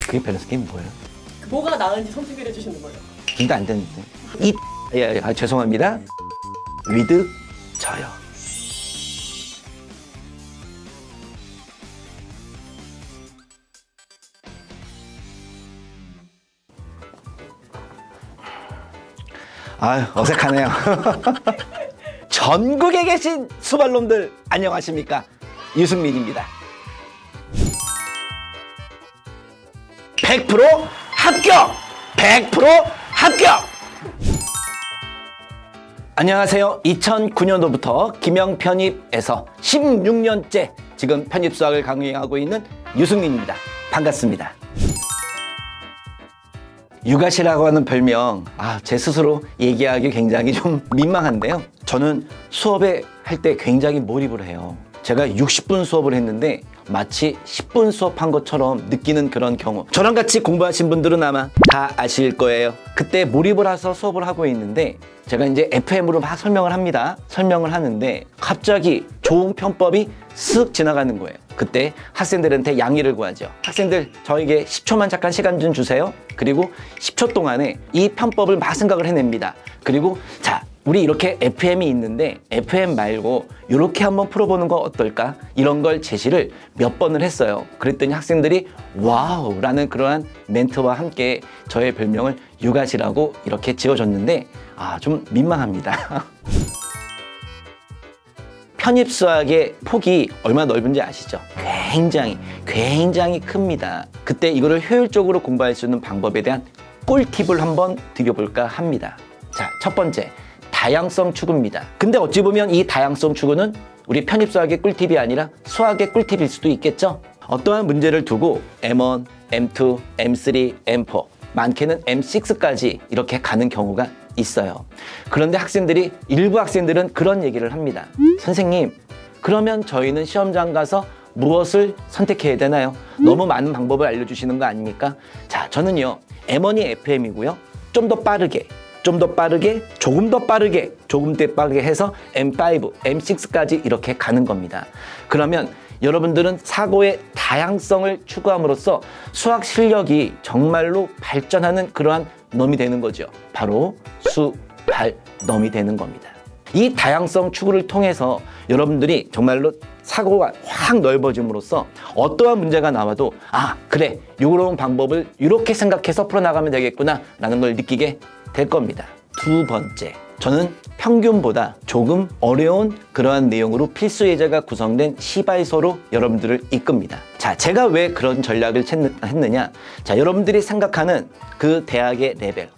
그게 밸런스 게임 뭐예요? 뭐가 나은지 선택을 해주시는 거예요. 둘 다 안 되는데. 죄송합니다. 위드 저요. 아유, 어색하네요. 전국에 계신 수발놈들 안녕하십니까? 유승민입니다. 100% 합격! 100% 합격! 안녕하세요. 2009년도부터 김영 편입에서 16년째 지금 편입 수학을 강의하고 있는 유승민입니다. 반갑습니다. 유가시라고 하는 별명, 제 스스로 얘기하기 굉장히 좀 민망한데요. 저는 수업에 할 때 굉장히 몰입을 해요. 제가 60분 수업을 했는데 마치 10분 수업한 것처럼 느끼는 그런 경우, 저랑 같이 공부하신 분들은 아마 다 아실 거예요. 그때 몰입을 해서 수업을 하고 있는데 제가 이제 FM으로 막 설명을 합니다. 설명을 하는데 갑자기 좋은 편법이 쓱 지나가는 거예요. 그때 학생들한테 양해를 구하죠. 학생들, 저에게 10초만 잠깐 시간 좀 주세요. 그리고 10초 동안에 이 편법을 막 생각을 해냅니다. 그리고 자, 우리 이렇게 FM이 있는데 FM 말고 이렇게 한번 풀어보는 거 어떨까? 이런 걸 제시를 몇 번을 했어요. 그랬더니 학생들이 와우 라는 그러한 멘트와 함께 저의 별명을 유가시라고 이렇게 지어줬는데 좀 민망합니다. 편입 수학의 폭이 얼마나 넓은지 아시죠? 굉장히 큽니다. 그때 이거를 효율적으로 공부할 수 있는 방법에 대한 꿀팁을 한번 드려볼까 합니다. 자, 첫 번째. 다양성 추구입니다. 근데 어찌 보면 이 다양성 추구는 우리 편입 수학의 꿀팁이 아니라 수학의 꿀팁일 수도 있겠죠? 어떠한 문제를 두고 M1, M2, M3, M4, 많게는 M6까지 이렇게 가는 경우가 있어요. 그런데 일부 학생들은 그런 얘기를 합니다. 선생님, 그러면 저희는 시험장 가서 무엇을 선택해야 되나요? 너무 많은 방법을 알려주시는 거 아닙니까? 자, 저는요, M1이 FM이고요. 좀 더 빠르게, 조금 더 빠르게 해서 M5, M6까지 이렇게 가는 겁니다. 그러면 여러분들은 사고의 다양성을 추구함으로써 수학 실력이 정말로 발전하는 그러한 놈이 되는 거죠. 바로 수발놈이 되는 겁니다. 이 다양성 추구를 통해서 여러분들이 정말로 사고가 확 넓어짐으로써 어떠한 문제가 나와도 그래, 요런 방법을 이렇게 생각해서 풀어나가면 되겠구나 라는 걸 느끼게 될 겁니다. 두 번째, 저는 평균보다 조금 어려운 그러한 내용으로 필수 예제가 구성된 시발서로 여러분들을 이끕니다. 자, 제가 왜 그런 전략을 했느냐? 자, 여러분들이 생각하는 그 대학의 레벨,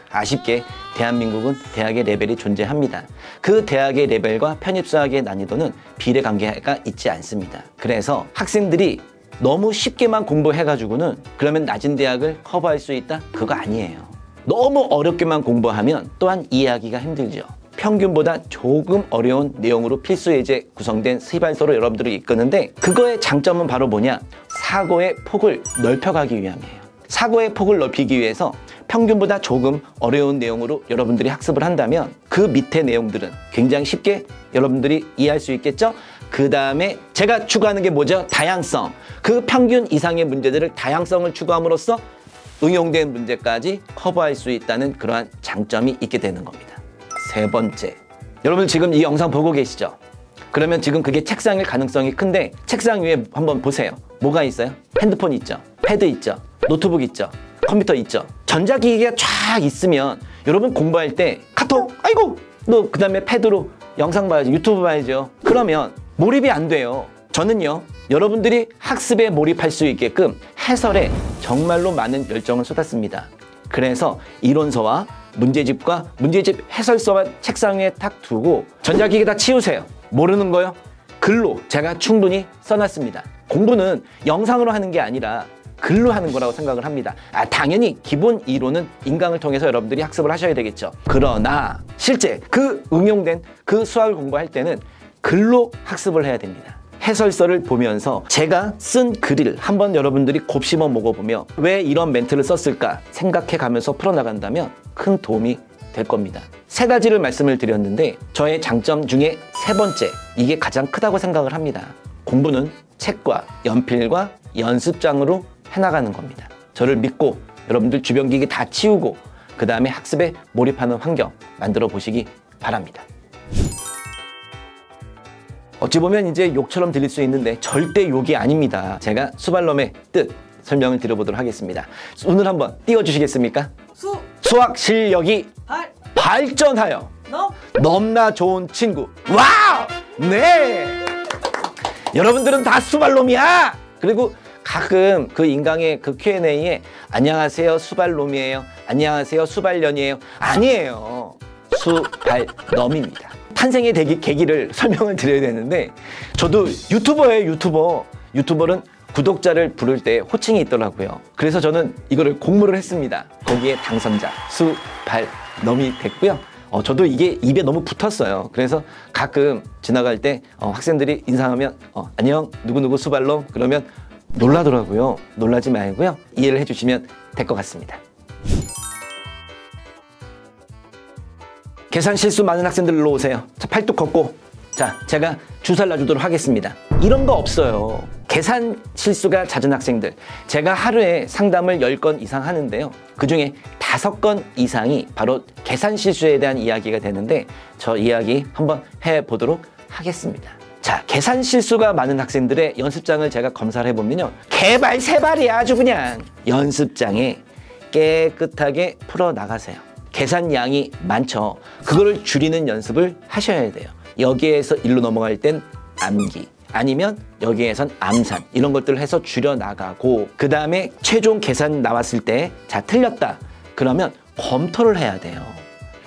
아쉽게 대한민국은 대학의 레벨이 존재합니다. 그 대학의 레벨과 편입수학의 난이도는 비례관계가 있지 않습니다. 그래서 학생들이 너무 쉽게만 공부해가지고는 그러면 낮은 대학을 커버할 수 있다? 그거 아니에요. 너무 어렵게만 공부하면 또한 이해하기가 힘들죠. 평균보다 조금 어려운 내용으로 필수 예제 구성된 시발서로 여러분들을 이끄는데 그거의 장점은 바로 뭐냐? 사고의 폭을 넓혀가기 위함이에요. 사고의 폭을 넓히기 위해서 평균보다 조금 어려운 내용으로 여러분들이 학습을 한다면 그 밑에 내용들은 굉장히 쉽게 여러분들이 이해할 수 있겠죠? 그 다음에 제가 추구하는 게 뭐죠? 다양성. 그 평균 이상의 문제들을 다양성을 추구함으로써 응용된 문제까지 커버할 수 있다는 그러한 장점이 있게 되는 겁니다. 세 번째, 여러분 지금 이 영상 보고 계시죠? 그러면 지금 그게 책상일 가능성이 큰데 책상 위에 한번 보세요. 뭐가 있어요? 핸드폰 있죠? 패드 있죠? 노트북 있죠? 컴퓨터 있죠? 전자기기가 쫙 있으면 여러분 공부할 때 카톡, 아이고 너 그 다음에 패드로 영상 봐야죠, 유튜브 봐야죠. 그러면 몰입이 안 돼요. 저는요, 여러분들이 학습에 몰입할 수 있게끔 해설에 정말로 많은 열정을 쏟았습니다. 그래서 이론서와 문제집과 문제집 해설서만 책상 위에 탁 두고 전자기기 다 치우세요. 모르는 거요? 글로 제가 충분히 써놨습니다. 공부는 영상으로 하는 게 아니라 글로 하는 거라고 생각을 합니다. 당연히 기본 이론은 인강을 통해서 여러분들이 학습을 하셔야 되겠죠. 그러나 실제 그 응용된 그 수학을 공부할 때는 글로 학습을 해야 됩니다. 해설서를 보면서 제가 쓴 글을 한번 여러분들이 곱씹어 먹어보며 왜 이런 멘트를 썼을까 생각해 가면서 풀어나간다면 큰 도움이 될 겁니다. 세 가지를 말씀을 드렸는데 저의 장점 중에 세 번째, 이게 가장 크다고 생각을 합니다. 공부는 책과 연필과 연습장으로 해나가는 겁니다. 저를 믿고 여러분들 주변 기기 다 치우고 그 다음에 학습에 몰입하는 환경 만들어 보시기 바랍니다. 어찌 보면 이제 욕처럼 들릴 수 있는데 절대 욕이 아닙니다. 제가 수발롬의 뜻 설명을 드려보도록 하겠습니다. 오늘 한번 띄워주시겠습니까? 수학 실력이 발전하여 넘나 좋은 친구. 와우! 네! 여러분들은 다 수발롬이야! 그리고 가끔 그 인강의 그 Q&A에 안녕하세요 수발롬이에요. 안녕하세요 수발년이에요. 아니에요. 수발넘입니다. 탄생의 계기를 설명을 드려야 되는데 저도 유튜버예요. 유튜버는 구독자를 부를 때 호칭이 있더라고요. 그래서 저는 이거를 공모를 했습니다. 거기에 당선자 수발넘이 됐고요. 저도 이게 입에 너무 붙었어요. 그래서 가끔 지나갈 때 학생들이 인사하면 안녕 누구누구 수발롬 그러면 놀라더라고요. 놀라지 말고요. 이해를 해주시면 될 것 같습니다. 계산 실수 많은 학생들 일로 오세요. 자, 팔뚝 걷고. 자, 제가 주사를 놔주도록 하겠습니다. 이런 거 없어요. 계산 실수가 잦은 학생들. 제가 하루에 상담을 10건 이상 하는데요. 그중에 5건 이상이 바로 계산 실수에 대한 이야기가 되는데 저 이야기 한번 해보도록 하겠습니다. 자, 계산 실수가 많은 학생들의 연습장을 제가 검사를 해보면요. 개발 세발이야 아주 그냥. 연습장에 깨끗하게 풀어나가세요. 계산량이 많죠. 그거를 줄이는 연습을 하셔야 돼요. 여기에서 일로 넘어갈 땐 암기 아니면 여기에선 암산 이런 것들을 해서 줄여나가고 그 다음에 최종 계산 나왔을 때 자 틀렸다 그러면 검토를 해야 돼요.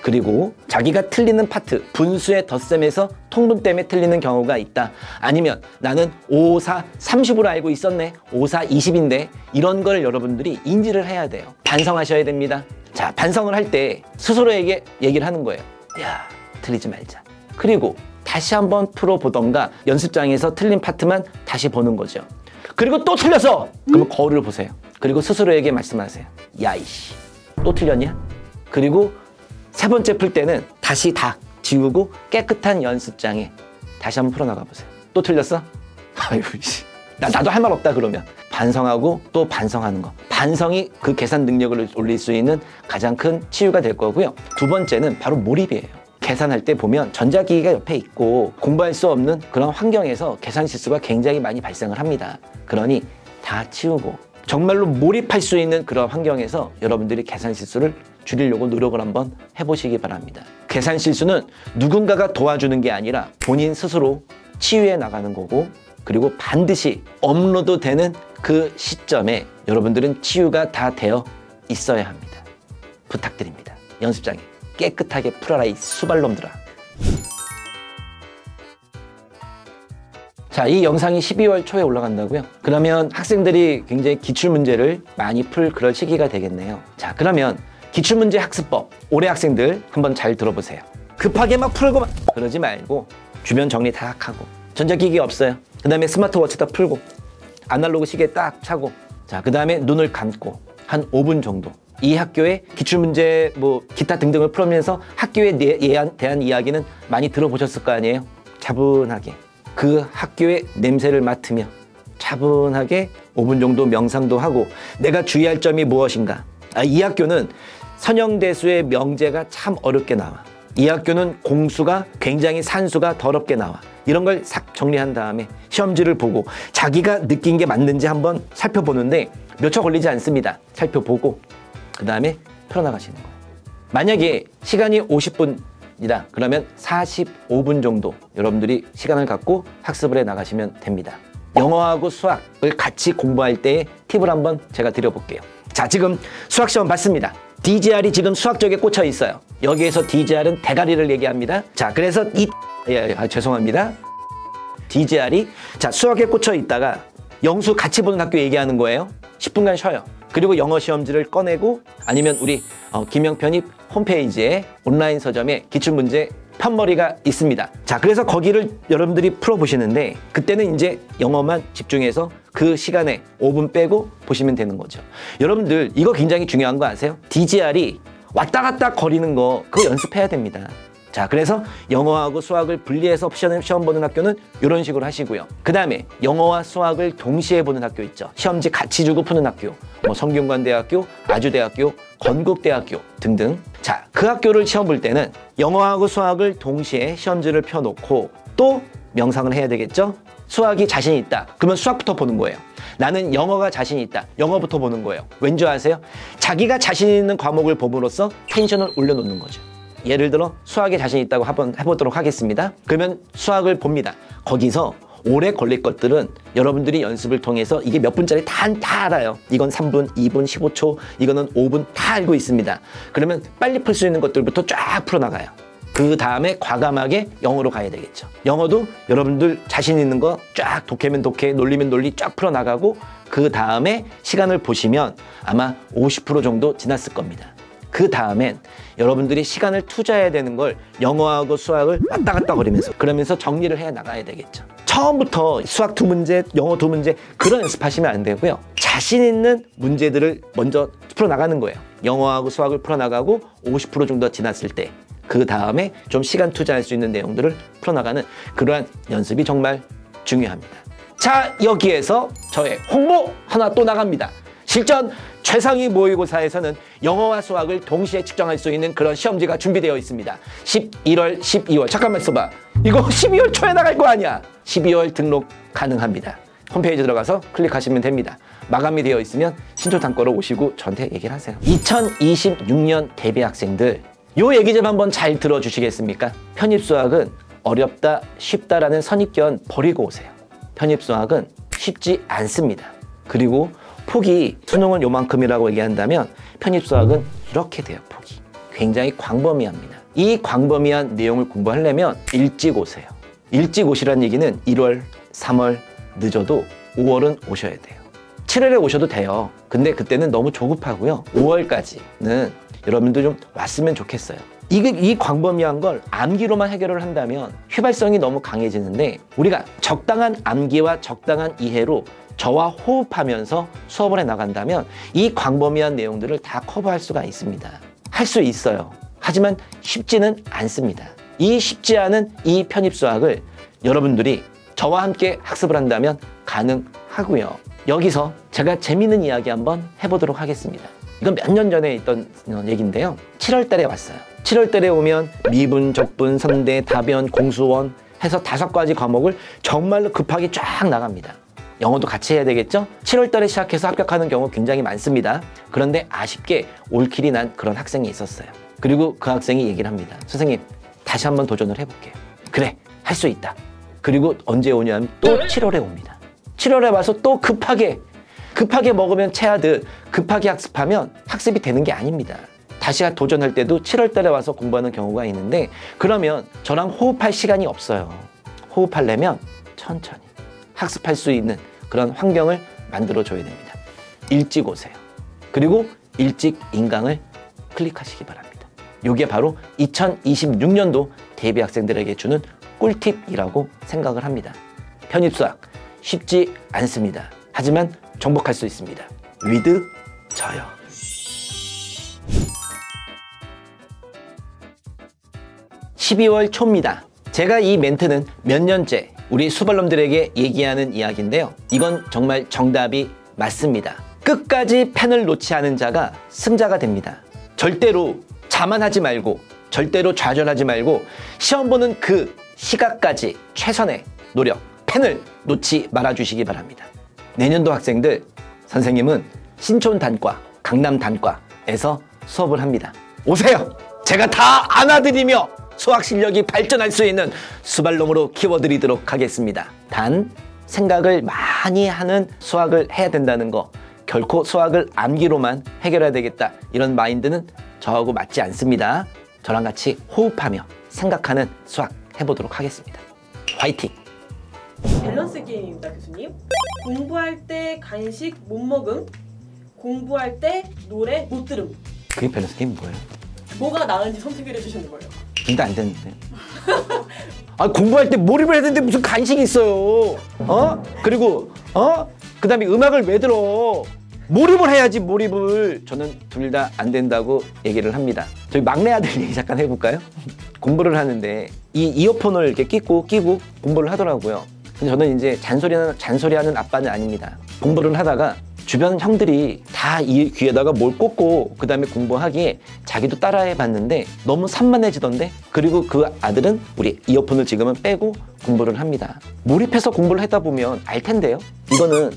그리고 자기가 틀리는 파트 분수의 덧셈에서 통분 때문에 틀리는 경우가 있다. 아니면 나는 5, 4, 30으로 알고 있었네. 5, 4, 20인데 이런 걸 여러분들이 인지를 해야 돼요. 반성하셔야 됩니다. 자, 반성을 할 때 스스로에게 얘기를 하는 거예요. 야, 틀리지 말자. 그리고 다시 한번 풀어보던가 연습장에서 틀린 파트만 다시 보는 거죠. 그리고 또 틀렸어! 그러면 거울을 보세요. 그리고 스스로에게 말씀하세요. 야, 이씨, 또 틀렸냐? 그리고 세 번째 풀 때는 다시 다 지우고 깨끗한 연습장에 다시 한번 풀어나가 보세요. 또 틀렸어? 아유, 씨. 나도 할 말 없다 그러면. 반성하고 또 반성하는 거. 반성이 그 계산 능력을 올릴 수 있는 가장 큰 치유가 될 거고요. 두 번째는 바로 몰입이에요. 계산할 때 보면 전자기기가 옆에 있고 공부할 수 없는 그런 환경에서 계산 실수가 굉장히 많이 발생을 합니다. 그러니 다 치우고 정말로 몰입할 수 있는 그런 환경에서 여러분들이 계산 실수를 줄이려고 노력을 한번 해보시기 바랍니다. 계산 실수는 누군가가 도와주는 게 아니라 본인 스스로 치유해 나가는 거고 그리고 반드시 업로드되는 그 시점에 여러분들은 치유가 다 되어 있어야 합니다. 부탁드립니다. 연습장에 깨끗하게 풀어라 이 수발놈들아. 자, 이 영상이 12월 초에 올라간다고요? 그러면 학생들이 굉장히 기출문제를 많이 풀 그럴 시기가 되겠네요. 자, 그러면 기출문제 학습법 올해 학생들 한번 잘 들어보세요. 급하게 막 풀고 막 그러지 말고 주변 정리 다 하고 전자기기 없어요. 그 다음에 스마트워치 다 풀고 아날로그 시계 딱 차고 자, 그 다음에 눈을 감고 한 5분 정도 이 학교의 기출문제 뭐 기타 등등을 풀으면서 학교에 대한 이야기는 많이 들어보셨을 거 아니에요? 차분하게 그 학교의 냄새를 맡으며 차분하게 5분 정도 명상도 하고 내가 주의할 점이 무엇인가. 이 학교는 선형대수의 명제가 참 어렵게 나와. 이 학교는 공수가 굉장히 산수가 더럽게 나와. 이런 걸 싹 정리한 다음에 시험지를 보고 자기가 느낀 게 맞는지 한번 살펴보는데 몇 초 걸리지 않습니다. 살펴보고 그 다음에 풀어나가시는 거예요. 만약에 시간이 50분이다 그러면 45분 정도 여러분들이 시간을 갖고 학습을 해 나가시면 됩니다. 영어하고 수학을 같이 공부할 때의 팁을 한번 제가 드려볼게요. 자, 지금 수학시험 봤습니다. DGR이 지금 수학적에 꽂혀 있어요. 여기에서 DGR은 대가리를 얘기합니다. 자, 그래서 죄송합니다. DGR이 자 수학에 꽂혀 있다가 영수 같이 보는 학교 얘기하는 거예요. 10분간 쉬어요. 그리고 영어 시험지를 꺼내고 아니면 우리 김영편입 홈페이지에 온라인 서점에 기출문제 편머리가 있습니다. 자, 그래서 거기를 여러분들이 풀어보시는데 그때는 이제 영어만 집중해서 그 시간에 5분 빼고 보시면 되는 거죠. 여러분들 이거 굉장히 중요한 거 아세요? DGR이 왔다 갔다 거리는 거 그거 연습해야 됩니다. 자, 그래서 영어하고 수학을 분리해서 시험 보는 학교는 이런 식으로 하시고요. 그 다음에 영어와 수학을 동시에 보는 학교 있죠. 시험지 같이 주고 푸는 학교. 뭐 성균관대학교, 아주대학교, 건국대학교 등등. 자, 그 학교를 시험 볼 때는 영어하고 수학을 동시에 시험지를 펴놓고 또 명상을 해야 되겠죠? 수학이 자신이 있다. 그러면 수학부터 보는 거예요. 나는 영어가 자신이 있다. 영어부터 보는 거예요. 왠지 아세요? 자기가 자신 있는 과목을 봄으로써 텐션을 올려놓는 거죠. 예를 들어 수학에 자신 있다고 한번 해보도록 하겠습니다. 그러면 수학을 봅니다. 거기서 오래 걸릴 것들은 여러분들이 연습을 통해서 이게 몇 분짜리 다 알아요. 이건 3분, 2분, 15초, 이거는 5분 다 알고 있습니다. 그러면 빨리 풀 수 있는 것들부터 쫙 풀어나가요. 그 다음에 과감하게 영어로 가야 되겠죠. 영어도 여러분들 자신 있는 거 쫙 독해면 독해, 논리면 논리 쫙 풀어나가고 그 다음에 시간을 보시면 아마 50% 정도 지났을 겁니다. 그 다음엔 여러분들이 시간을 투자해야 되는 걸 영어하고 수학을 왔다 갔다 거리면서 그러면서 정리를 해 나가야 되겠죠. 처음부터 수학 2문제, 영어 2문제 그런 연습하시면 안 되고요. 자신 있는 문제들을 먼저 풀어나가는 거예요. 영어하고 수학을 풀어나가고 50% 정도 지났을 때 그 다음에 좀 시간 투자할 수 있는 내용들을 풀어나가는 그러한 연습이 정말 중요합니다. 자, 여기에서 저의 홍보 하나 또 나갑니다. 실전 최상위 모의고사에서는 영어와 수학을 동시에 측정할 수 있는 그런 시험지가 준비되어 있습니다. 11월, 12월 잠깐만 있어봐. 이거 12월 초에 나갈 거 아니야. 12월 등록 가능합니다. 홈페이지 들어가서 클릭하시면 됩니다. 마감이 되어 있으면 신촌 단과로 오시고 저한테 얘기를 하세요. 2026년 대비 학생들 요 얘기 좀 한번 잘 들어주시겠습니까? 편입수학은 어렵다, 쉽다라는 선입견 버리고 오세요. 편입수학은 쉽지 않습니다. 그리고 폭이 수능은 요만큼이라고 얘기한다면 편입수학은 이렇게 돼요. 폭이 굉장히 광범위합니다. 이 광범위한 내용을 공부하려면 일찍 오세요. 일찍 오시라는 얘기는 1월, 3월 늦어도 5월은 오셔야 돼요. 7월에 오셔도 돼요. 근데 그때는 너무 조급하고요. 5월까지는 여러분들 좀 왔으면 좋겠어요. 이 광범위한 걸 암기로만 해결을 한다면 휘발성이 너무 강해지는데 우리가 적당한 암기와 적당한 이해로 저와 호흡하면서 수업을 해나간다면 이 광범위한 내용들을 다 커버할 수가 있습니다. 할 수 있어요. 하지만 쉽지는 않습니다. 이 쉽지 않은 이 편입수학을 여러분들이 저와 함께 학습을 한다면 가능하고요. 여기서 제가 재미있는 이야기 한번 해보도록 하겠습니다. 이건 몇 년 전에 있던 얘기인데요. 7월 달에 왔어요. 7월 달에 오면 미분, 적분, 선대, 다변, 공수원 해서 5가지 과목을 정말로 급하게 쫙 나갑니다. 영어도 같이 해야 되겠죠? 7월 달에 시작해서 합격하는 경우 굉장히 많습니다. 그런데 아쉽게 올킬이 난 그런 학생이 있었어요. 그리고 그 학생이 얘기를 합니다. 선생님, 다시 한번 도전을 해볼게요. 그래, 할 수 있다. 그리고 언제 오냐면 또 7월에 옵니다. 7월에 와서 또 급하게 먹으면 체하듯 급하게 학습하면 학습이 되는 게 아닙니다. 다시 도전할 때도 7월 달에 와서 공부하는 경우가 있는데 그러면 저랑 호흡할 시간이 없어요. 호흡하려면 천천히 학습할 수 있는 그런 환경을 만들어줘야 됩니다. 일찍 오세요. 그리고 일찍 인강을 클릭하시기 바랍니다. 이게 바로 2026년도 대비 학생들에게 주는 꿀팁이라고 생각을 합니다. 편입수학 쉽지 않습니다. 하지만 정복할 수 있습니다. 위드 저요. (12월) 초입니다. 제가 이 멘트는 몇 년째 우리 수발놈들에게 얘기하는 이야기인데요. 이건 정말 정답이 맞습니다. 끝까지 펜을 놓지 않은 자가 승자가 됩니다. 절대로 자만하지 말고 절대로 좌절하지 말고 시험 보는 그 시각까지 최선의 노력, 펜을 놓지 말아주시기 바랍니다. 내년도 학생들, 선생님은 신촌 단과, 강남 단과에서 수업을 합니다. 오세요! 제가 다 안아드리며 수학 실력이 발전할 수 있는 수발놈으로 키워드리도록 하겠습니다. 단, 생각을 많이 하는 수학을 해야 된다는 거, 결코 수학을 암기로만 해결해야 되겠다, 이런 마인드는 저하고 맞지 않습니다. 저랑 같이 호흡하며 생각하는 수학 해보도록 하겠습니다. 화이팅! 밸런스 게임입니다, 교수님. 공부할 때 간식 못 먹음, 공부할 때 노래 못 들음. 그게 밸런스 게임 뭐예요? 뭐가 나은지 선택을 해주시는 거예요. 근데 안 되는데. 아, 공부할 때 몰입을 해야 되는데 무슨 간식이 있어요. 그리고 그 다음에 음악을 왜 들어? 몰입을 해야지 몰입을. 저는 둘 다 안 된다고 얘기를 합니다. 저희 막내 아들 얘기 잠깐 해볼까요? 공부를 하는데 이 이어폰을 이렇게 끼고 공부를 하더라고요. 근데 저는 이제 잔소리하는 아빠는 아닙니다. 공부를 하다가 주변 형들이 다 이 귀에다가 뭘 꽂고 그 다음에 공부하기에 자기도 따라해봤는데 너무 산만해지던데. 그리고 그 아들은 우리 이어폰을 지금은 빼고 공부를 합니다. 몰입해서 공부를 하다 보면 알 텐데요. 이거는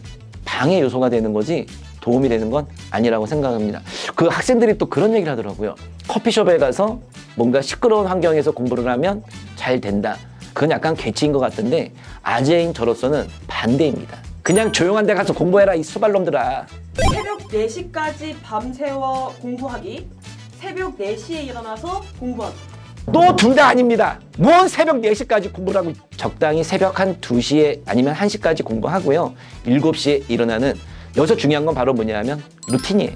방해 요소가 되는 거지 도움이 되는 건 아니라고 생각합니다. 그 학생들이 또 그런 얘기를 하더라고요. 커피숍에 가서 뭔가 시끄러운 환경에서 공부를 하면 잘 된다. 그건 약간 괴치인 것 같은데 아재인 저로서는 반대입니다. 그냥 조용한 데 가서 공부해라 이 수발놈들아. 새벽 4시까지 밤새워 공부하기, 새벽 4시에 일어나서 공부하기. 또 둘 다 아닙니다. 뭔 새벽 4시까지 공부를 하고. 적당히 새벽 한 2시에 아니면 1시까지 공부하고요. 7시에 일어나는. 여기서 중요한 건 바로 뭐냐면 루틴이에요.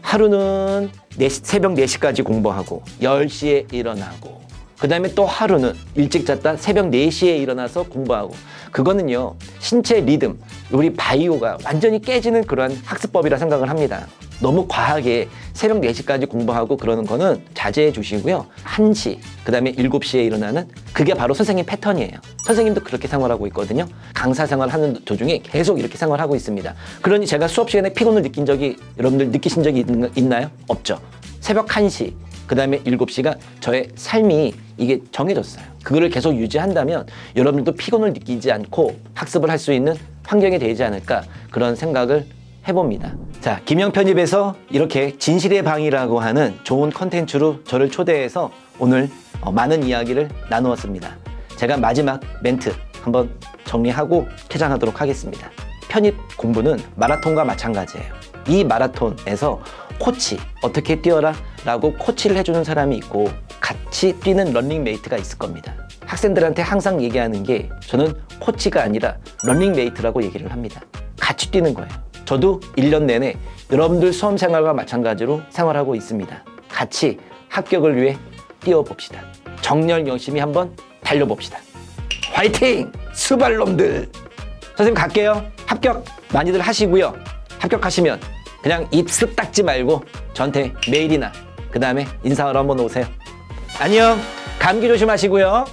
하루는 새벽 4시까지 공부하고 10시에 일어나고, 그 다음에 또 하루는 일찍 잤다 새벽 4시에 일어나서 공부하고. 그거는요 신체 리듬, 우리 바이오가 완전히 깨지는 그러한 학습법이라 생각을 합니다. 너무 과하게 새벽 4시까지 공부하고 그러는 거는 자제해 주시고요. 1시, 그 다음에 7시에 일어나는, 그게 바로 선생님 패턴이에요. 선생님도 그렇게 생활하고 있거든요. 강사 생활하는 도중에 계속 이렇게 생활하고 있습니다. 그러니 제가 수업 시간에 피곤을 느낀 적이, 여러분들 느끼신 적이 있나요? 없죠. 새벽 1시, 그 다음에 7시가 저의 삶이 이게 정해졌어요. 그거를 계속 유지한다면 여러분들도 피곤을 느끼지 않고 학습을 할 수 있는 환경이 되지 않을까, 그런 생각을 해봅니다. 자, 김영 편집에서 이렇게 진실의 방이라고 하는 좋은 컨텐츠로 저를 초대해서 오늘 많은 이야기를 나누었습니다. 제가 마지막 멘트 한번 정리하고 퇴장하도록 하겠습니다. 편입 공부는 마라톤과 마찬가지예요. 이 마라톤에서 코치, 어떻게 뛰어라 라고 코치를 해주는 사람이 있고 같이 뛰는 런닝메이트가 있을 겁니다. 학생들한테 항상 얘기하는 게, 저는 코치가 아니라 런닝메이트라고 얘기를 합니다. 같이 뛰는 거예요. 저도 1년 내내 여러분들 수험 생활과 마찬가지로 생활하고 있습니다. 같이 합격을 위해 뛰어봅시다. 정렬 열심히 한번 달려봅시다. 화이팅! 수발놈들! 선생님 갈게요. 합격 많이들 하시고요. 합격하시면 그냥 입 쓱 닦지 말고 저한테 메일이나 그 다음에 인사하러 한번 오세요. 안녕! 감기 조심하시고요.